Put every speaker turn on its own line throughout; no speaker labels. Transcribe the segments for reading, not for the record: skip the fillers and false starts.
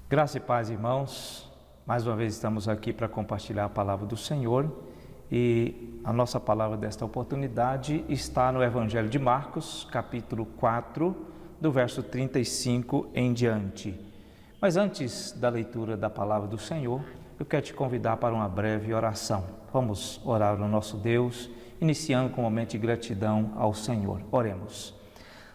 Graça e paz, irmãos. Mais uma vez estamos aqui para compartilhar a palavra do Senhor e a nossa palavra desta oportunidade está no Evangelho de Marcos, capítulo 4, do verso 35 em diante. Mas antes da leitura da palavra do Senhor, eu quero te convidar para uma breve oração. Vamos orar ao nosso Deus, iniciando com um momento de gratidão ao Senhor. Oremos.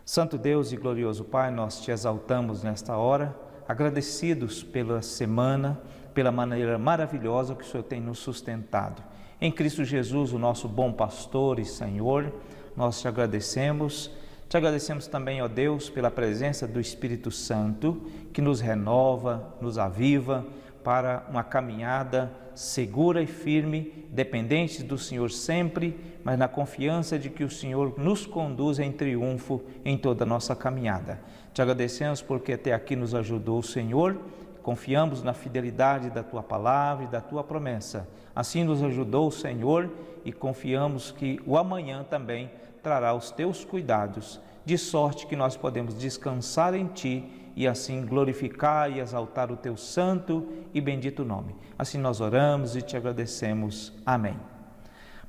Santo Deus e glorioso Pai, nós te exaltamos nesta hora, agradecidos pela semana, pela maneira maravilhosa que o Senhor tem nos sustentado. Em Cristo Jesus, o nosso bom pastor e Senhor, nós te agradecemos. Te agradecemos também, ó Deus, pela presença do Espírito Santo, que nos renova, nos aviva para uma caminhada segura e firme, dependente do Senhor sempre, mas na confiança de que o Senhor nos conduz em triunfo em toda a nossa caminhada. Te agradecemos porque até aqui nos ajudou o Senhor, confiamos na fidelidade da Tua palavra e da Tua promessa. Assim nos ajudou o Senhor e confiamos que o amanhã também trará os Teus cuidados, de sorte que nós podemos descansar em Ti e assim glorificar e exaltar o Teu santo e bendito nome. Assim nós oramos e Te agradecemos. Amém.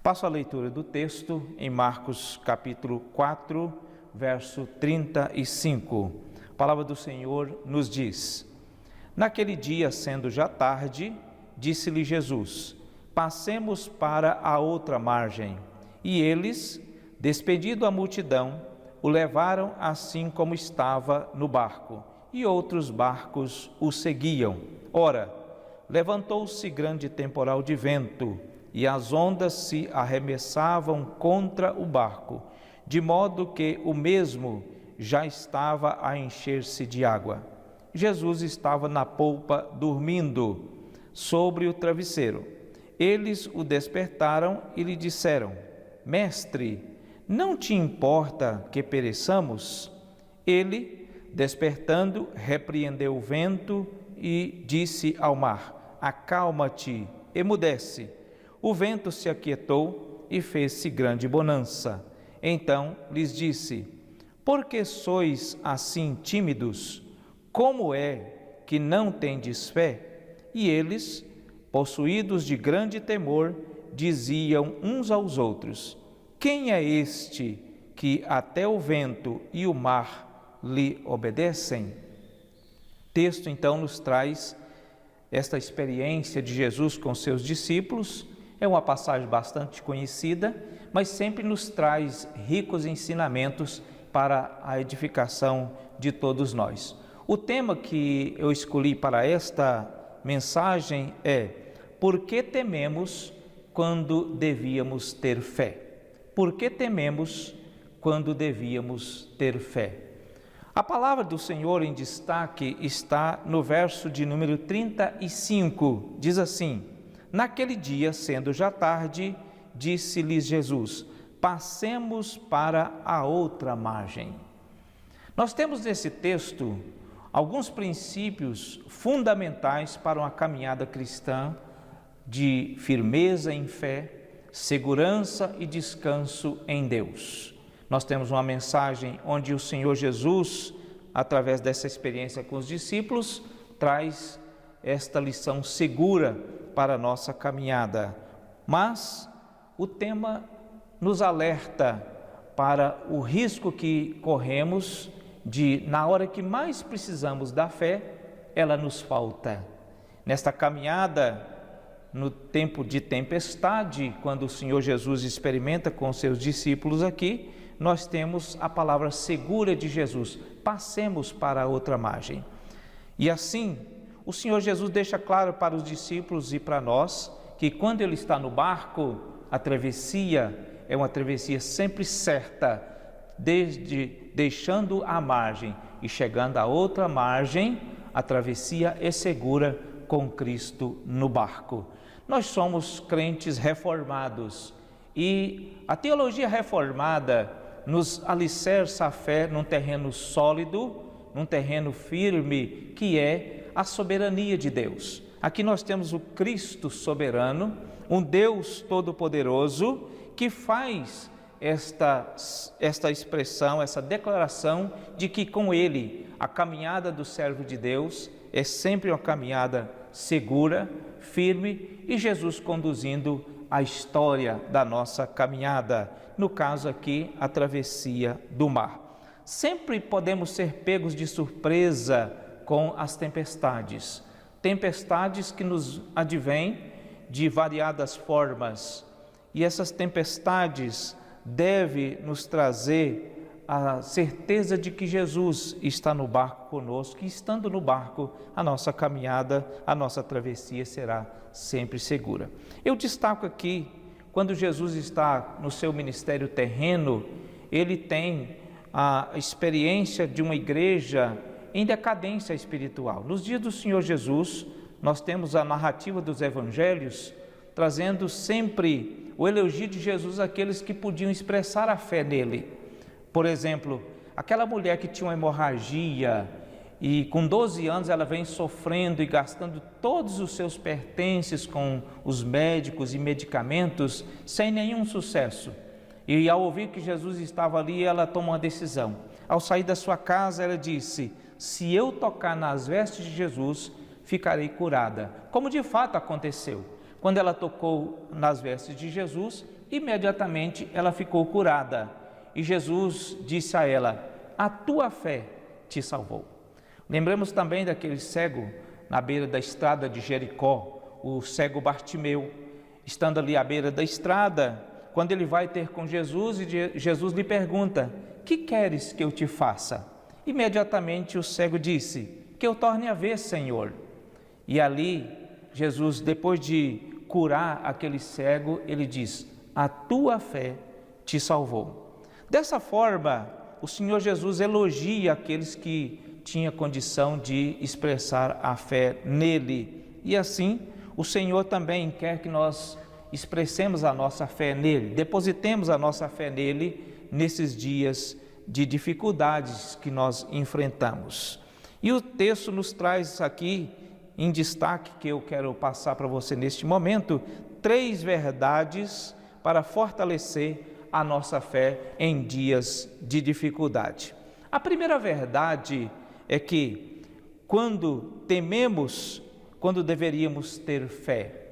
Passo a leitura do texto em Marcos capítulo 4, verso 35. A palavra do Senhor nos diz: Naquele dia, sendo já tarde, disse-lhe Jesus: Passemos para a outra margem. E eles, despedindo a multidão, o levaram assim como estava no barco, e outros barcos o seguiam. Ora, levantou-se grande temporal de vento, e as ondas se arremessavam contra o barco, de modo que o mesmo já estava a encher-se de água. Jesus estava na polpa, dormindo sobre o travesseiro. Eles o despertaram e lhe disseram: Mestre, não te importa que pereçamos? Ele, despertando, repreendeu o vento e disse ao mar: Acalma-te, emudece. O vento se aquietou e fez-se grande bonança. Então lhes disse: Por que sois assim tímidos? Como é que não tendes fé? E eles, possuídos de grande temor, diziam uns aos outros: Quem é este que até o vento e o mar lhe obedecem? O texto então nos traz esta experiência de Jesus com seus discípulos. É uma passagem bastante conhecida, mas sempre nos traz ricos ensinamentos para a edificação de todos nós. O tema que eu escolhi para esta mensagem é: Por que tememos quando devíamos ter fé? Por que tememos quando devíamos ter fé? A palavra do Senhor em destaque está no verso de número 35, diz assim: Naquele dia, sendo já tarde, disse-lhes Jesus: Passemos para a outra margem. Nós temos nesse texto alguns princípios fundamentais para uma caminhada cristã de firmeza em fé, segurança e descanso em Deus. Nós temos uma mensagem onde o Senhor Jesus, através dessa experiência com os discípulos, traz esta lição segura para a nossa caminhada. Mas o tema nos alerta para o risco que corremos de, na hora que mais precisamos da fé, ela nos falta. Nesta caminhada, no tempo de tempestade, quando o Senhor Jesus experimenta com seus discípulos aqui, nós temos a palavra segura de Jesus: passemos para a outra margem. E assim, o Senhor Jesus deixa claro para os discípulos e para nós que quando Ele está no barco, a travessia é uma travessia sempre certa, desde deixando a margem e chegando à outra margem, a travessia é segura com Cristo no barco. Nós somos crentes reformados e a teologia reformada nos alicerça a fé num terreno sólido, num terreno firme, que é a soberania de Deus. Aqui nós temos o Cristo soberano, um Deus todo-poderoso que faz esta expressão, essa declaração de que com Ele a caminhada do servo de Deus é sempre uma caminhada segura, firme, e Jesus conduzindo a história da nossa caminhada, no caso aqui, a travessia do mar. Sempre podemos ser pegos de surpresa com as tempestades, tempestades que nos advêm de variadas formas, e essas tempestades devem nos trazer a certeza de que Jesus está no barco conosco, e estando no barco, a nossa caminhada, a nossa travessia será sempre segura. Eu destaco aqui, quando Jesus está no seu ministério terreno, ele tem a experiência de uma igreja em decadência espiritual. Nos dias do Senhor Jesus, nós temos a narrativa dos evangelhos, trazendo sempre o elogio de Jesus àqueles que podiam expressar a fé nele. Por exemplo, aquela mulher que tinha uma hemorragia e com 12 anos ela vem sofrendo e gastando todos os seus pertences com os médicos e medicamentos sem nenhum sucesso. E ao ouvir que Jesus estava ali, ela toma uma decisão. Ao sair da sua casa, ela disse: se eu tocar nas vestes de Jesus, ficarei curada. Como de fato aconteceu. Quando ela tocou nas vestes de Jesus, imediatamente ela ficou curada. E Jesus disse a ela: a tua fé te salvou. Lembramos também daquele cego na beira da estrada de Jericó, o cego Bartimeu, estando ali à beira da estrada, quando ele vai ter com Jesus, e Jesus lhe pergunta: que queres que eu te faça? Imediatamente o cego disse: que eu torne a ver, Senhor. E ali Jesus, depois de curar aquele cego, ele diz: a tua fé te salvou. Dessa forma, o Senhor Jesus elogia aqueles que tinham condição de expressar a fé nele. E assim, o Senhor também quer que nós expressemos a nossa fé nele, depositemos a nossa fé nele nesses dias de dificuldades que nós enfrentamos. E o texto nos traz aqui, em destaque, que eu quero passar para você neste momento, 3 verdades para fortalecer a nossa fé em dias de dificuldade. A primeira verdade é que quando tememos, quando deveríamos ter fé,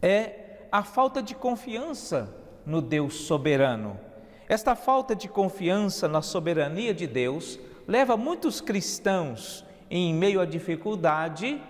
é a falta de confiança no Deus soberano. Esta falta de confiança na soberania de Deus leva muitos cristãos, em meio à dificuldade,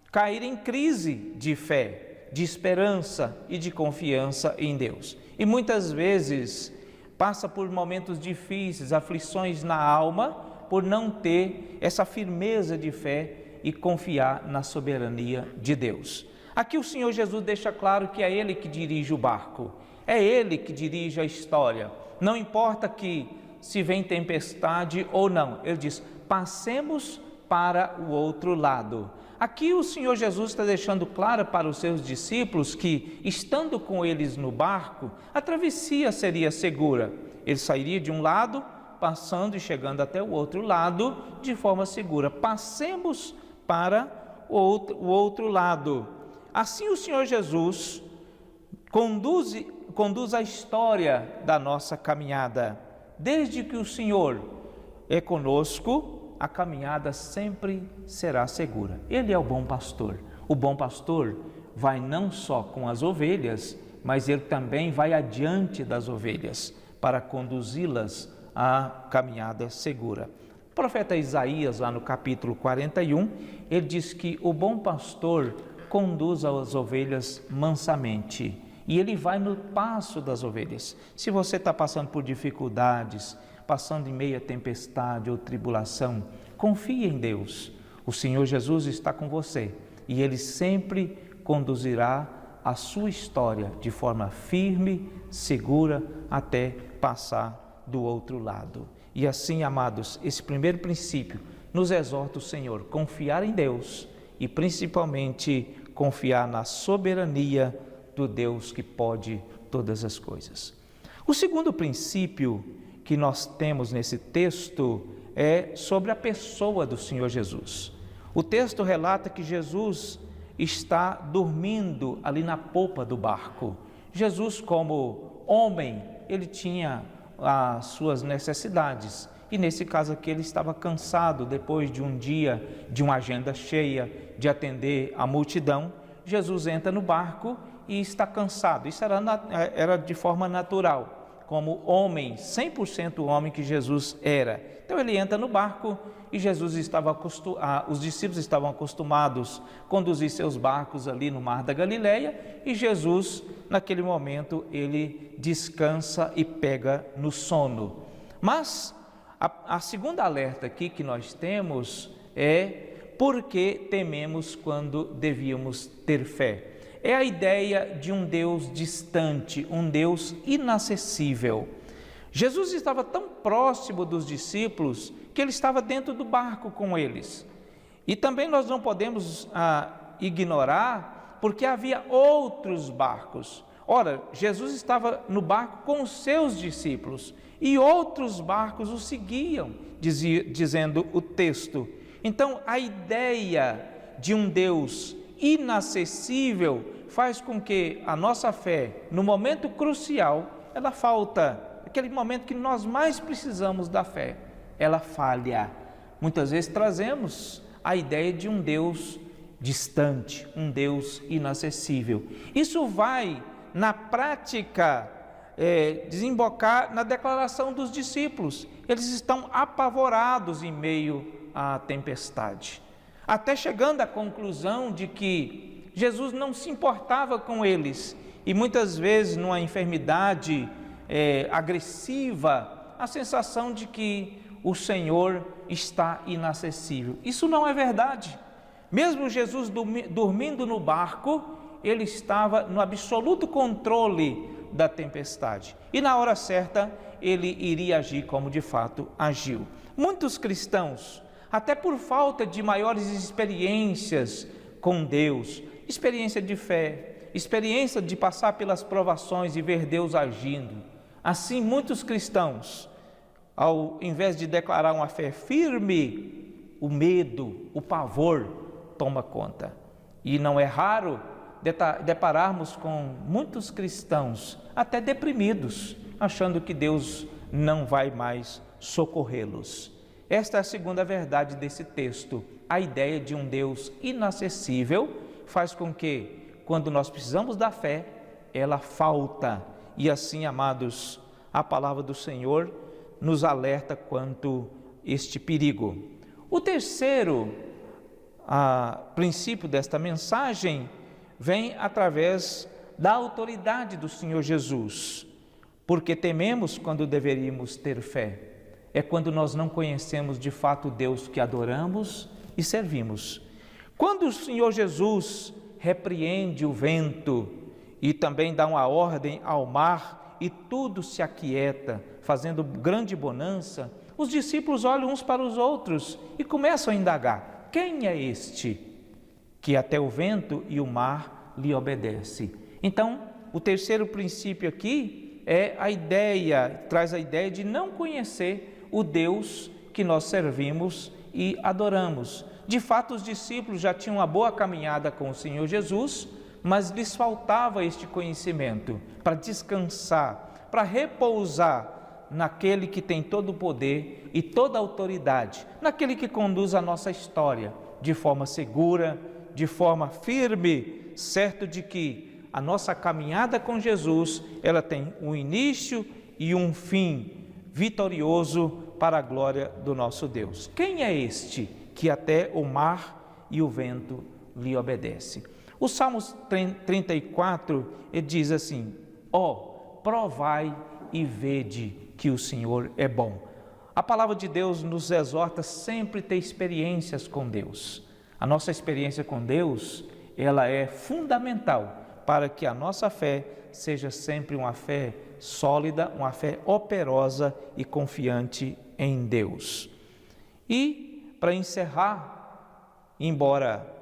a cair em crise de fé, de esperança e de confiança em Deus. E muitas vezes passa por momentos difíceis, aflições na alma, por não ter essa firmeza de fé e confiar na soberania de Deus. Aqui o Senhor Jesus deixa claro que é Ele que dirige o barco, é Ele que dirige a história. Não importa que se vem tempestade ou não, Ele diz: passemos para o outro lado. Aqui o Senhor Jesus está deixando claro para os seus discípulos que, estando com eles no barco, a travessia seria segura. Ele sairia de um lado, passando e chegando até o outro lado de forma segura. Passemos para o outro lado. Assim o Senhor Jesus conduz a história da nossa caminhada. Desde que o Senhor é conosco, a caminhada sempre será segura. Ele é o bom pastor. O bom pastor vai não só com as ovelhas, mas ele também vai adiante das ovelhas para conduzi-las à caminhada segura. O profeta Isaías, lá no capítulo 41, ele diz que o bom pastor conduz as ovelhas mansamente e ele vai no passo das ovelhas. Se você está passando por dificuldades, passando em meio a tempestade ou tribulação, confie em Deus. O Senhor Jesus está com você e Ele sempre conduzirá a sua história de forma firme, segura, até passar do outro lado. E assim, amados, esse primeiro princípio nos exorta o Senhor, confiar em Deus e principalmente confiar na soberania do Deus que pode todas as coisas. O segundo princípio que nós temos nesse texto é sobre a pessoa do Senhor Jesus. O texto relata que Jesus está dormindo ali na popa do barco. Jesus, como homem, ele tinha as suas necessidades E nesse caso aqui ele estava cansado depois de um dia, de uma agenda cheia, de atender a multidão. Jesus entra no barco e está cansado. Isso era de forma natural, como homem, 100% homem que Jesus era. Então ele entra no barco e Jesus os discípulos estavam acostumados a conduzir seus barcos ali no mar da Galileia, e Jesus, naquele momento, ele descansa e pega no sono. Mas a segunda alerta aqui que nós temos é: por que tememos quando devíamos ter fé? É a ideia de um Deus distante, um Deus inacessível. Jesus estava tão próximo dos discípulos que ele estava dentro do barco com eles. E também nós não podemos ignorar, porque havia outros barcos. Ora, Jesus estava no barco com os seus discípulos e outros barcos o seguiam, dizendo o texto. Então, a ideia de um Deus inacessível faz com que a nossa fé, no momento crucial, ela falta. Aquele momento que nós mais precisamos da fé, ela falha. Muitas vezes trazemos a ideia de um Deus distante, um Deus inacessível. Isso vai, na prática, desembocar na declaração dos discípulos. Eles estão apavorados em meio à tempestade, até chegando à conclusão de que Jesus não se importava com eles, e muitas vezes numa enfermidade agressiva, a sensação de que o Senhor está inacessível. Isso não é verdade. Mesmo Jesus dormindo no barco, ele estava no absoluto controle da tempestade, e na hora certa ele iria agir como de fato agiu. Muitos cristãos, até por falta de maiores experiências com Deus, experiência de fé, experiência de passar pelas provações e ver Deus agindo, assim muitos cristãos, ao invés de declarar uma fé firme, o medo, o pavor toma conta. E não é raro depararmos com muitos cristãos até deprimidos, achando que Deus não vai mais socorrê-los. Esta é a segunda verdade desse texto. A ideia de um Deus inacessível faz com que, quando nós precisamos da fé, ela falta. E assim, amados, a palavra do Senhor nos alerta quanto este perigo. O terceiro princípio desta mensagem vem através da autoridade do Senhor Jesus. Porque tememos quando deveríamos ter fé. É quando nós não conhecemos de fato o Deus que adoramos e servimos. Quando o Senhor Jesus repreende o vento e também dá uma ordem ao mar e tudo se aquieta, fazendo grande bonança, os discípulos olham uns para os outros e começam a indagar: quem é este que até o vento e o mar lhe obedece? Então, o terceiro princípio aqui traz a ideia de não conhecer o Deus que nós servimos e adoramos. De fato, os discípulos já tinham uma boa caminhada com o Senhor Jesus, mas lhes faltava este conhecimento para descansar, para repousar naquele que tem todo o poder e toda a autoridade, naquele que conduz a nossa história de forma segura, de forma firme, certo de que a nossa caminhada com Jesus, ela tem um início e um fim vitorioso para a glória do nosso Deus. Quem é este que até o mar e o vento lhe obedece? O Salmos 34, ele diz assim: provai e vede que o Senhor é bom. A palavra de Deus nos exorta sempre a ter experiências com Deus. A nossa experiência com Deus, ela é fundamental para que a nossa fé seja sempre uma fé sólida, uma fé operosa e confiante em Deus. E, para encerrar, embora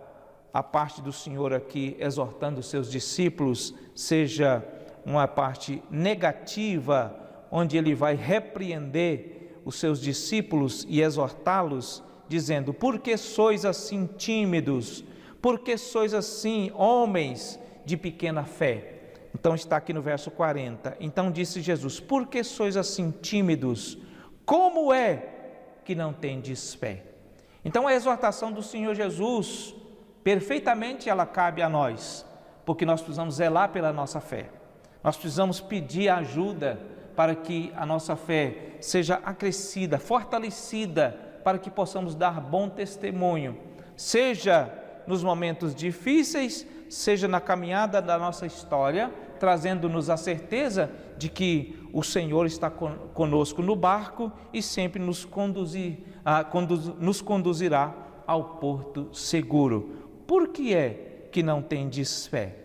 a parte do Senhor aqui exortando os seus discípulos seja uma parte negativa, onde ele vai repreender os seus discípulos e exortá-los, dizendo: por que sois assim tímidos? Por que sois assim homens de pequena fé? Então está aqui no verso 40. Então disse Jesus: por que sois assim tímidos? Como é que não tendes fé. Então a exortação do Senhor Jesus, perfeitamente ela cabe a nós, porque nós precisamos zelar pela nossa fé. Nós precisamos pedir ajuda para que a nossa fé seja acrescida, fortalecida, para que possamos dar bom testemunho, seja nos momentos difíceis, seja na caminhada da nossa história, trazendo-nos a certeza de que o Senhor está conosco no barco e sempre nos conduzirá ao porto seguro. Por que é que não tendes fé?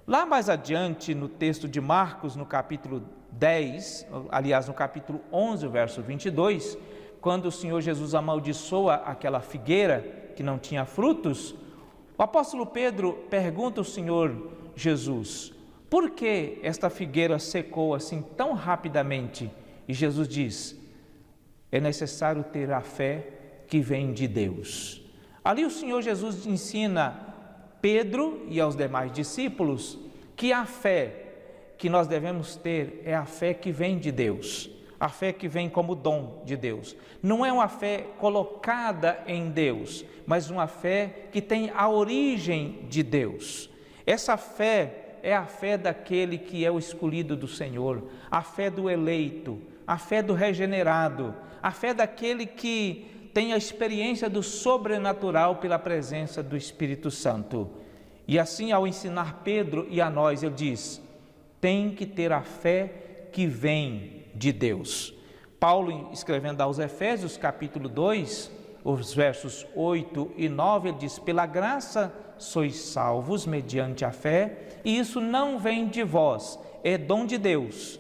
Lá mais adiante, no texto de Marcos, no capítulo 10, aliás, no capítulo 11, verso 22, quando o Senhor Jesus amaldiçoa aquela figueira que não tinha frutos, o apóstolo Pedro pergunta ao Senhor Jesus: por que esta figueira secou assim tão rapidamente? E Jesus diz: é necessário ter a fé que vem de Deus. Ali o Senhor Jesus ensina Pedro e aos demais discípulos que a fé que nós devemos ter é a fé que vem de Deus, a fé que vem como dom de Deus. Não é uma fé colocada em Deus, mas uma fé que tem a origem de Deus. Essa fé é a fé daquele que é o escolhido do Senhor, a fé do eleito, a fé do regenerado, a fé daquele que tem a experiência do sobrenatural pela presença do Espírito Santo. E assim, ao ensinar Pedro e a nós, ele diz: tem que ter a fé que vem de Deus. Paulo, escrevendo aos Efésios, capítulo 2, os versos 8 e 9, ele diz: pela graça sois salvos mediante a fé, e isso não vem de vós, é dom de Deus,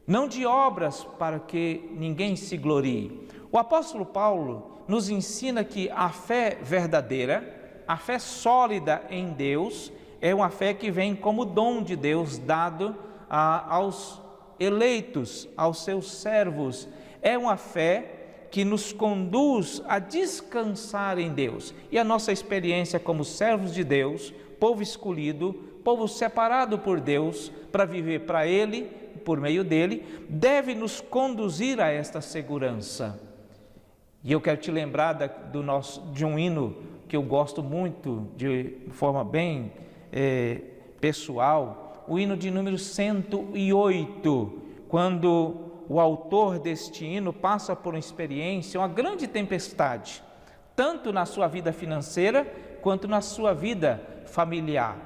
não de obras para que ninguém se glorie. O apóstolo Paulo nos ensina que a fé verdadeira, a fé sólida em Deus, é uma fé que vem como dom de Deus dado aos eleitos, aos seus servos. É uma fé que nos conduz a descansar em Deus. E a nossa experiência como servos de Deus, povo escolhido, povo separado por Deus para viver para Ele, por meio dele, deve nos conduzir a esta segurança. E eu quero te lembrar de um hino que eu gosto muito, de forma bem pessoal, o hino de número 108, quando o autor deste hino passa por uma experiência, uma grande tempestade, tanto na sua vida financeira quanto na sua vida familiar.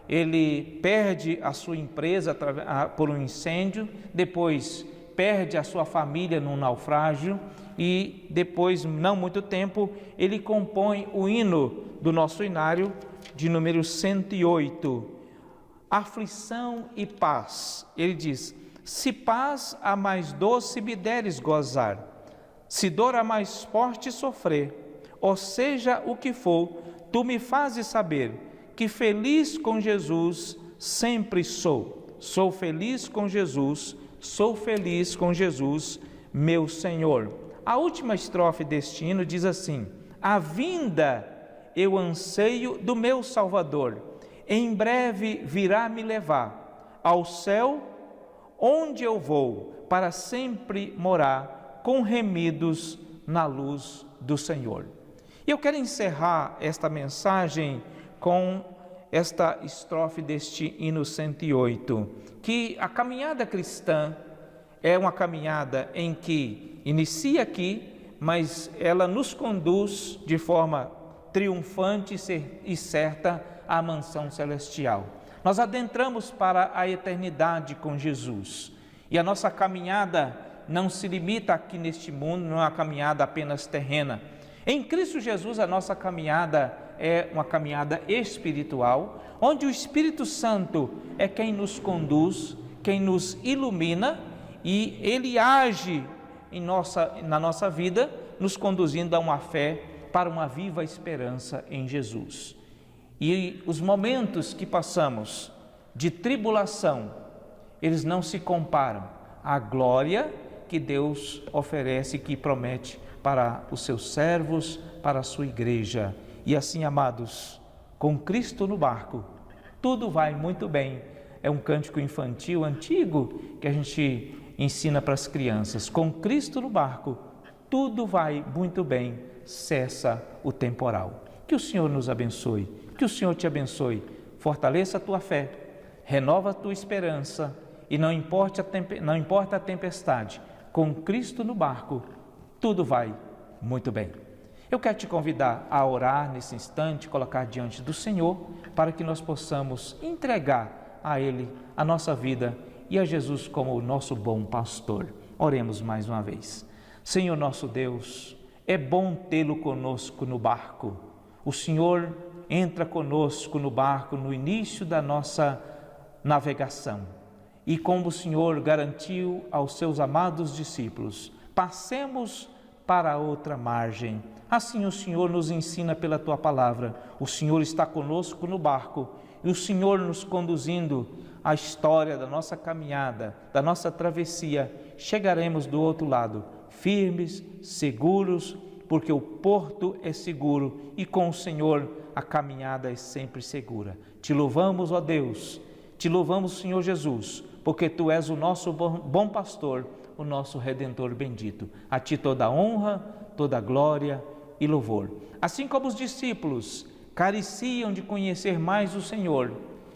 Ele perde a sua empresa por um incêndio, depois perde a sua família num naufrágio e depois, não muito tempo, ele compõe o hino do nosso inário de número 108, aflição e paz. Ele diz: se paz a mais doce me deres gozar, se dor a mais forte sofrer, ou seja o que for, tu me fazes saber que feliz com Jesus sempre sou. Sou feliz com Jesus, sou feliz com Jesus, meu Senhor. A última estrofe deste hino diz assim: a vinda eu anseio do meu Salvador, em breve virá me levar ao céu, onde eu vou para sempre morar, com remidos na luz do Senhor. E eu quero encerrar esta mensagem com esta estrofe deste hino 108, que a caminhada cristã é uma caminhada em que inicia aqui, mas ela nos conduz de forma triunfante e certa à mansão celestial. Nós adentramos para a eternidade com Jesus, e a nossa caminhada não se limita aqui neste mundo, não é uma caminhada apenas terrena. Em Cristo Jesus, a nossa caminhada é uma caminhada espiritual, onde o Espírito Santo é quem nos conduz, quem nos ilumina, e Ele age na nossa vida, nos conduzindo a uma fé para uma viva esperança em Jesus. E os momentos que passamos de tribulação, eles não se comparam à glória que Deus oferece, que promete para os seus servos, para a sua igreja. E assim, amados, com Cristo no barco, tudo vai muito bem. É um cântico infantil antigo que a gente ensina para as crianças. Com Cristo no barco, tudo vai muito bem, cessa o temporal. Que o Senhor nos abençoe, que o Senhor te abençoe, fortaleça a tua fé, renova a tua esperança e não importa a tempestade, com Cristo no barco, tudo vai muito bem. Eu quero te convidar a orar nesse instante, colocar diante do Senhor, para que nós possamos entregar a Ele a nossa vida e a Jesus como o nosso bom pastor. Oremos mais uma vez. Senhor nosso Deus, é bom tê-lo conosco no barco. O Senhor entra conosco no barco no início da nossa navegação. E como o Senhor garantiu aos seus amados discípulos, passemos para a outra margem. Assim o Senhor nos ensina pela Tua palavra. O Senhor está conosco no barco e o Senhor nos conduzindo a história da nossa caminhada, da nossa travessia. Chegaremos do outro lado, firmes, seguros, porque o porto é seguro e com o Senhor a caminhada é sempre segura. Te louvamos, ó Deus, te louvamos, Senhor Jesus, porque Tu és o nosso bom pastor, o nosso Redentor bendito. A Ti toda a honra, toda a glória e louvor. Assim como os discípulos careciam de conhecer mais o Senhor,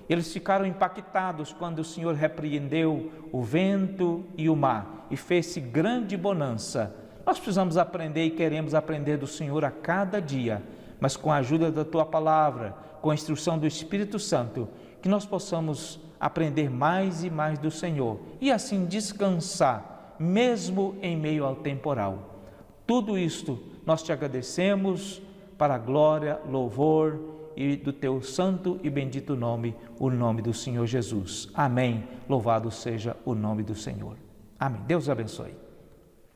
eles ficaram impactados quando o Senhor repreendeu o vento e o mar e fez-se grande bonança. Nós precisamos aprender e queremos aprender do Senhor a cada dia, mas com a ajuda da Tua palavra, com a instrução do Espírito Santo, que nós possamos aprender mais e mais do Senhor e assim descansar, mesmo em meio ao temporal. Tudo isto nós te agradecemos para a glória, louvor e do Teu santo e bendito nome, o nome do Senhor Jesus. Amém. Louvado seja o nome do Senhor. Amém. Deus abençoe.